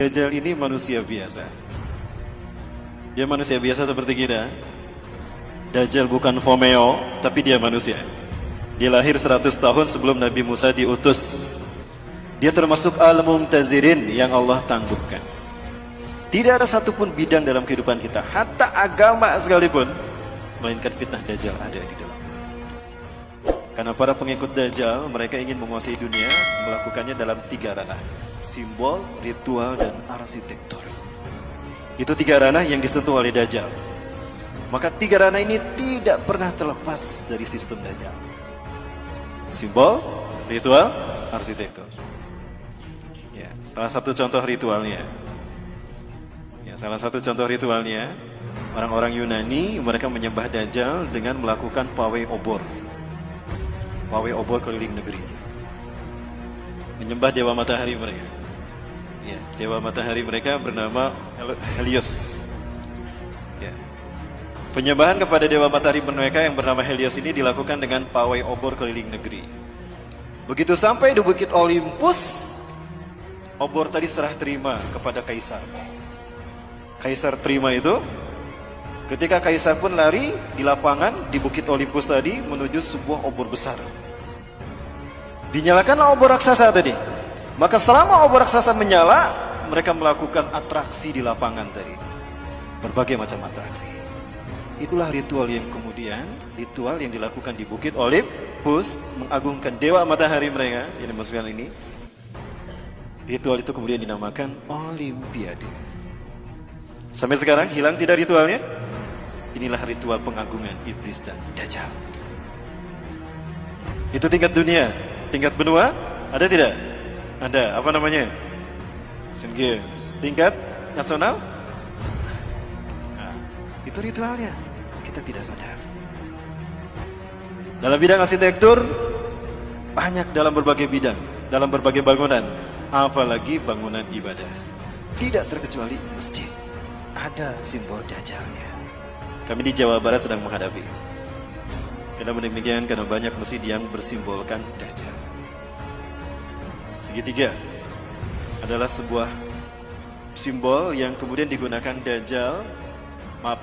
Dajjal ini manusia biasa. Dia manusia biasa seperti kita. Dajjal bukan Fomeo, tapi dia manusia. Dia lahir 100 tahun sebelum Nabi Musa diutus. Dia termasuk al-mumtazirin yang Allah tangguhkan. Tidak ada satupun bidang dalam kehidupan kita, hatta agama sekalipun, melainkan fitnah Dajjal ada di dalam. Karena para pengikut Dajjal, mereka ingin menguasai dunia, melakukannya dalam 3 ranah: simbol, ritual, dan arsitektur. Itu 3 ranah yang disentuh oleh Dajjal. Maka 3 ranah ini tidak pernah terlepas dari sistem Dajjal: simbol, ritual, arsitektur. Ya, salah satu contoh ritualnya, orang-orang Yunani, mereka menyembah Dajjal dengan melakukan pawai obor. Pawai obor keliling negeri, menyembah dewa matahari mereka. Ya, dewa matahari mereka bernama Helios. Ya. Penyembahan kepada dewa matahari mereka yang bernama Helios ini dilakukan dengan pawai obor keliling negeri. Begitu sampai di Bukit Olympus, obor tadi serah terima kepada kaisar. Kaisar terima itu. Ketika kaisar pun lari di lapangan di Bukit Olympus tadi menuju sebuah obor besar. Dinyalakanlah obor raksasa tadi. Maka selama obor raksasa menyala, mereka melakukan atraksi di lapangan tadi. Berbagai macam atraksi. Itulah ritual yang dilakukan di Bukit Olympus, mengagungkan dewa matahari mereka yang dimasukkan ini. Ritual itu kemudian dinamakan Olimpiade. Sampai sekarang hilang tidak ritualnya? Inilah ritual pengagungan iblis dan Dajjal. Itu tingkat dunia. Tingkat benua ada tidak? Ada. Apa namanya? Asian Games. Tingkat nasional? Nah, itu ritualnya. Kita tidak sadar. Dalam bidang arsitektur, banyak dalam berbagai bidang, dalam berbagai bangunan, apalagi bangunan ibadah. Tidak terkecuali masjid. Ada simbol Dajjalnya. Kami di Jawa Barat sedang menghadapi. Karena demikian, karena banyak masjid yang bersimbolkan Dajjal. Segitiga adalah sebuah simbol yang kemudian digunakan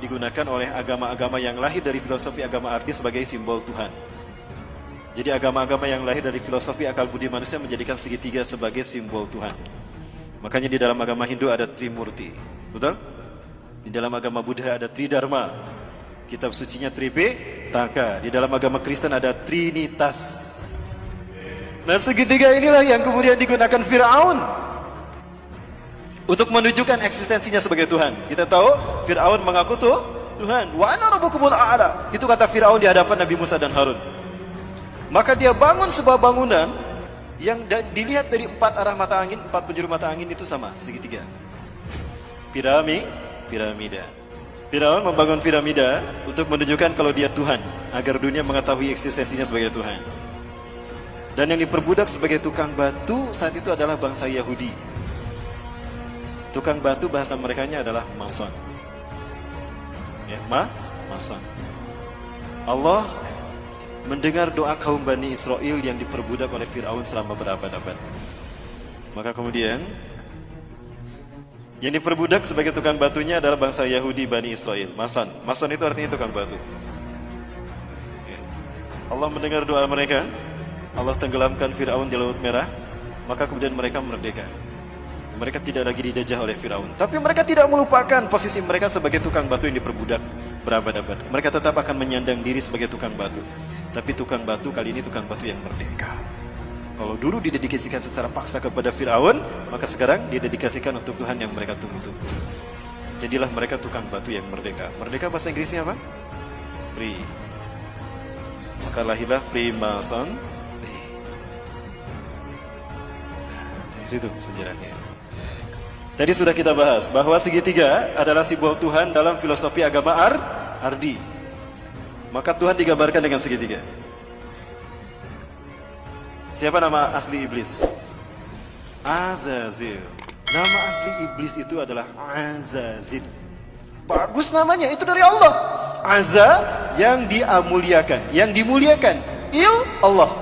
digunakan oleh agama-agama yang lahir dari filosofi agama arti sebagai simbol Tuhan. Jadi agama-agama yang lahir dari filosofi akal budi manusia menjadikan segitiga sebagai simbol Tuhan. Makanya di dalam agama Hindu ada Trimurti, betul? Di dalam agama Buddha ada Tridharma, kitab sucinya Tripitaka. Di dalam agama Kristen ada Trinitas. Nah, segitiga inilah yang kemudian digunakan Fir'aun untuk menunjukkan eksistensinya sebagai Tuhan. Kita tahu Fir'aun mengaku tuh Tuhan. Wa ana rabbukumul a'la. Itu kata Fir'aun di hadapan Nabi Musa dan Harun. Maka dia bangun sebuah bangunan yang dilihat dari 4 arah mata angin, 4 penjuru mata angin itu sama, segitiga. Piramida. Firaun membangun piramida untuk menunjukkan kalau dia Tuhan, agar dunia mengetahui eksistensinya sebagai Tuhan. Dan yang diperbudak sebagai tukang batu saat itu adalah bangsa Yahudi. Tukang batu bahasa merekanya adalah mason. Ya, mason. Allah mendengar doa kaum Bani Israel yang diperbudak oleh Firaun selama berabad-abad. Maka kemudian yang diperbudak sebagai tukang batunya adalah bangsa Yahudi Bani Israel. Mason. Mason itu artinya tukang batu. Allah mendengar doa mereka. Allah tenggelamkan Fir'aun di Laut Merah. Maka kemudian mereka merdeka. Mereka tidak lagi dijajah oleh Fir'aun. Tapi mereka tidak melupakan posisi mereka sebagai tukang batu yang diperbudak berabad-abad. Mereka tetap akan menyandang diri sebagai tukang batu. Tapi tukang batu kali ini tukang batu yang merdeka. Kalau dulu didedikasikan secara paksa kepada Fir'aun, maka sekarang didedikasikan untuk Tuhan yang mereka tunggu-tunggu. Jadilah mereka tukang batu yang merdeka. Merdeka bahasa Inggrisnya apa? Free. Maka lahirlah Freemason. Dari situ sejarahnya. Tadi sudah kita bahas bahwa segitiga adalah simbol Tuhan dalam filosofi agama Ardi. Maka Tuhan digambarkan dengan segitiga. Siapa nama asli iblis? Azazil. Nama asli iblis itu adalah Azazil. Bagus namanya, itu dari Allah. Azza yang dimuliakan, yang dimuliakan. Il Allah.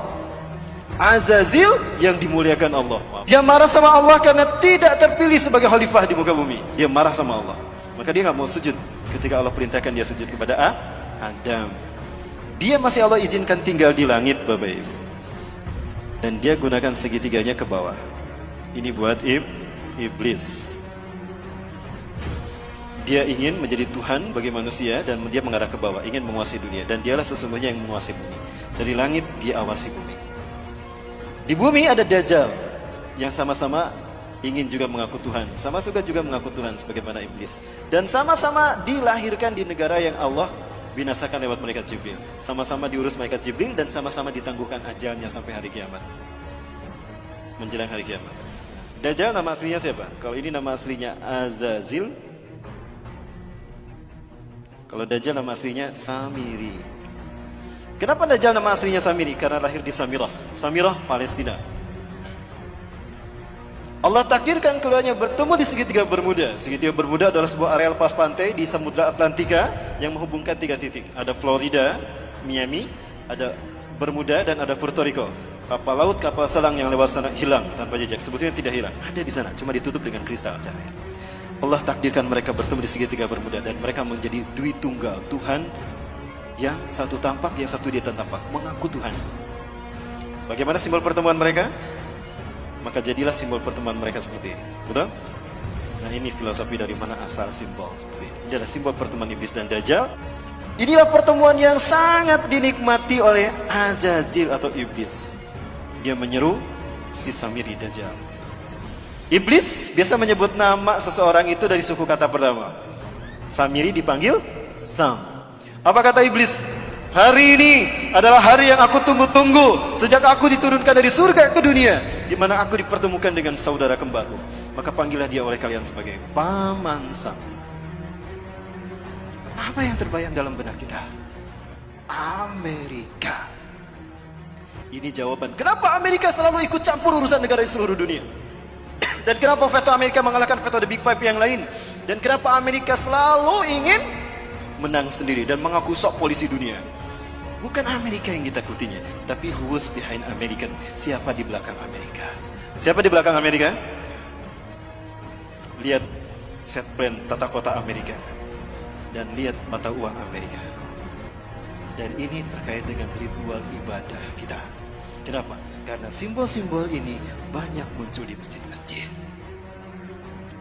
Azazil yang dimuliakan Allah. Dia marah sama Allah karena tidak terpilih sebagai khalifah di muka bumi. Dia marah sama Allah. Maka dia nggak mau sujud ketika Allah perintahkan dia sujud kepada Adam. Dia masih Allah izinkan tinggal di langit, Bapak Ibu. Dan dia gunakan segitiganya ke bawah. Ini buat iblis. Dia ingin menjadi Tuhan bagi manusia dan dia mengarah ke bawah, ingin menguasai dunia. Dan dialah sesungguhnya yang menguasai bumi. Dari langit dia awasi bumi. Di bumi ada Dajjal yang sama-sama ingin juga mengaku Tuhan, sama juga mengaku Tuhan sebagaimana iblis. Dan sama-sama dilahirkan di negara yang Allah binasakan lewat malaikat Jibril. Sama-sama diurus malaikat Jibril dan sama-sama ditangguhkan ajalnya sampai hari kiamat. Menjelang hari kiamat. Dajjal nama aslinya siapa? Kalau ini nama aslinya Azazil. Kalau Dajjal nama aslinya Samiri. Kenapa Dajjal nama aslinya Samiri? Karena lahir di Samirah. Samirah, Palestina. Allah takdirkan keduanya bertemu di segitiga Bermuda. Segitiga Bermuda adalah sebuah areal pas pantai di Samudra Atlantika yang menghubungkan 3 titik. Ada Florida, Miami, ada Bermuda, dan ada Puerto Rico. Kapal laut, kapal selam yang lewat sana hilang tanpa jejak. Sebetulnya tidak hilang, ada di sana, cuma ditutup dengan kristal cahaya. Allah takdirkan mereka bertemu di segitiga Bermuda dan mereka menjadi dui tunggal, Tuhan yang satu tampak, yang satu dia tampak, mengaku Tuhan. Bagaimana simbol pertemuan mereka? Maka jadilah simbol pertemuan mereka seperti ini. Betul? Nah, ini filosofi dari mana asal simbol seperti ini. Ini adalah simbol pertemuan iblis dan Dajjal. Inilah pertemuan yang sangat dinikmati oleh Azazil atau iblis. Dia menyeru si Samiri Dajjal. Iblis biasa menyebut nama seseorang itu dari suku kata pertama. Samiri dipanggil Sam. Apa kata iblis? Hari ini adalah hari yang aku tunggu-tunggu sejak aku diturunkan dari surga ke dunia, di mana aku dipertemukan dengan saudara kembarku. Maka panggillah dia oleh kalian sebagai Paman Sam. Apa yang terbayang dalam benak kita? Amerika. Ini jawaban kenapa Amerika selalu ikut campur urusan negara di seluruh dunia. Dan kenapa veto Amerika mengalahkan veto The Big Five yang lain. Dan kenapa Amerika selalu ingin menang sendiri dan mengaku sok polisi dunia. Bukan Amerika yang ditakutinya, tapi who was behind American? Siapa di belakang Amerika? Siapa di belakang Amerika? Lihat set plan tata kota Amerika dan lihat mata uang Amerika. Dan ini terkait dengan ritual ibadah kita. Kenapa? Karena simbol-simbol ini banyak muncul di masjid-masjid.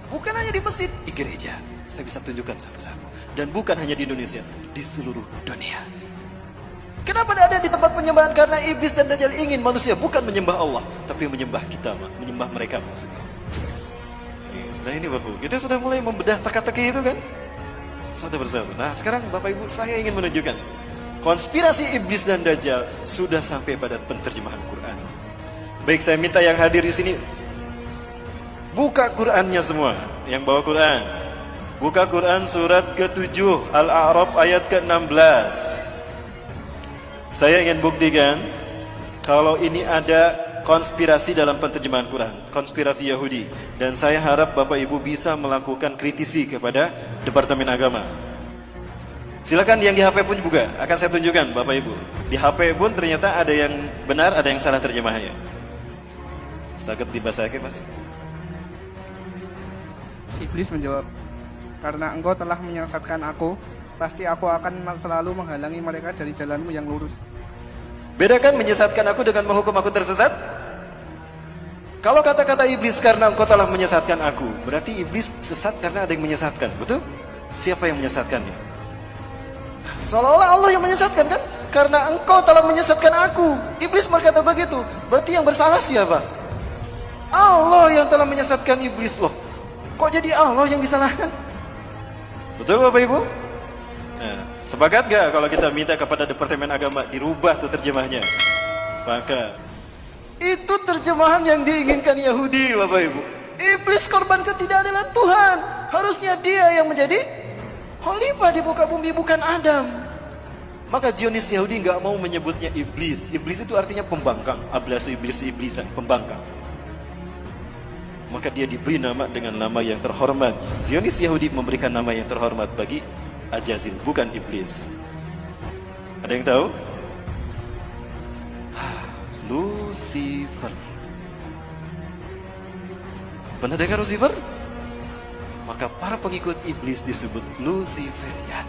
Bukan hanya di masjid, di gereja. Saya bisa tunjukkan satu-satu. Dan bukan hanya di Indonesia, di seluruh dunia. Kenapa ada di tempat penyembahan? Karena iblis dan Dajjal ingin manusia bukan menyembah Allah, tapi menyembah kita, menyembah mereka maksudnya. Nah ini Bapak, kita sudah mulai membedah teka-teki itu kan? Satu persatu. Nah sekarang Bapak Ibu, saya ingin menunjukkan konspirasi iblis dan Dajjal sudah sampai pada penterjemahan Quran. Baik, saya minta yang hadir di sini buka Qurannya semua, yang bawa Quran. Buka Quran surat ke-7 Al-A'raf ayat ke-16. Saya ingin buktikan kalau ini ada konspirasi dalam penterjemahan Quran, konspirasi Yahudi. Dan saya harap Bapak Ibu bisa melakukan kritisi kepada Departemen Agama. Silakan yang di HP pun juga akan saya tunjukkan Bapak Ibu. Di HP pun ternyata ada yang benar, ada yang salah terjemahnya. Sakit dibacakan Mas. Iblis menjawab, karena engkau telah menyesatkan aku, pasti aku akan selalu menghalangi mereka dari jalanmu yang lurus. Bedakan menyesatkan aku dengan menghukum aku tersesat. Kalau kata-kata iblis karena engkau telah menyesatkan aku, berarti iblis sesat karena ada yang menyesatkan, betul? Siapa yang menyesatkannya? Seolah-olah Allah yang menyesatkan kan? Karena engkau telah menyesatkan aku. Iblis berkata begitu. Berarti yang bersalah siapa? Allah yang telah menyesatkan iblis loh. Kok jadi Allah yang disalahkan? Betul Bapak Ibu? Nah, sepakat gak kalau kita minta kepada Departemen Agama dirubah tuh terjemahnya? Sepakat. Itu terjemahan yang diinginkan Yahudi Bapak Ibu. Iblis korban ketidakadilan Tuhan. Harusnya dia yang menjadi khalifah di muka bumi, bukan Adam. Maka Zionis Yahudi gak mau menyebutnya iblis. Iblis itu artinya pembangkang. Ablasi iblisan, pembangkang. Maka dia diberi nama dengan nama yang terhormat. Zionis Yahudi memberikan nama yang terhormat bagi Azazil, bukan iblis. Ada yang tahu? Lucifer. Pernah dengar Lucifer? Maka para pengikut iblis disebut Luciferian.